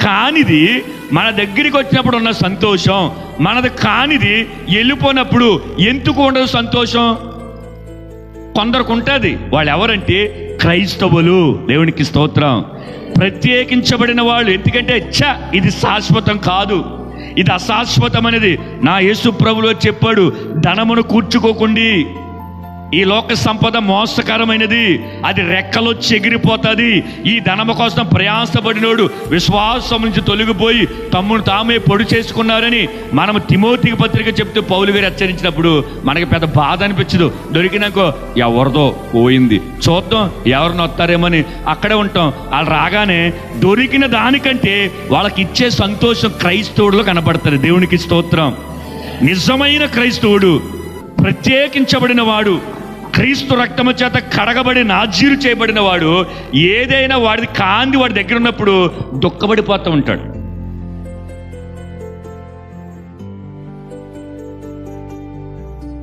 కానిది మన దగ్గరికి వచ్చినప్పుడు ఉన్న సంతోషం, మనది కానిది వెళ్ళిపోయినప్పుడు ఎందుకు ఉండదు సంతోషం? కొందరికి ఉంటుంది. వాళ్ళు ఎవరంటే క్రైస్తవులు. దేవునికి స్తోత్రం. ప్రత్యేకించబడిన వాళ్ళు. ఎందుకంటే ఇది శాశ్వతం కాదు, ఇది అశాశ్వతమైనది. నా యేసు ప్రభువు చెప్పాడు, ధనమును కూర్చుకోకుండి, ఈ లోక సంపద మోసకరమైనది, అది రెక్కలొచ్చి ఎగిరిపోతుంది. ఈ ధనము కోసం ప్రయాసపడినోడు విశ్వాసం నుంచి తొలగిపోయి తమ్మును తామే పొడి చేసుకున్నారని మనం తిమోతికి పత్రిక చెప్తూ పౌలు గారు హెచ్చరించినప్పుడు మనకి పెద్ద బాధ అనిపించదు. దొరికినాకో ఎవరిదో పోయింది, చూద్దాం ఎవరిని వస్తారేమని అక్కడే ఉంటాం. వాళ్ళు రాగానే దొరికిన దానికంటే వాళ్ళకి ఇచ్చే సంతోషం క్రైస్తవుడిలో కనపడుతుంది. దేవునికి స్తోత్రం. నిజమైన క్రైస్తవుడు, ప్రత్యేకించబడిన వాడు, క్రీస్తు రక్తము చేత కడగబడి నాజీరు చేయబడిన వాడు, ఏదైనా వాడిది కాంది వాడి దగ్గర ఉన్నప్పుడు దుఃఖపడిపోతూ ఉంటాడు.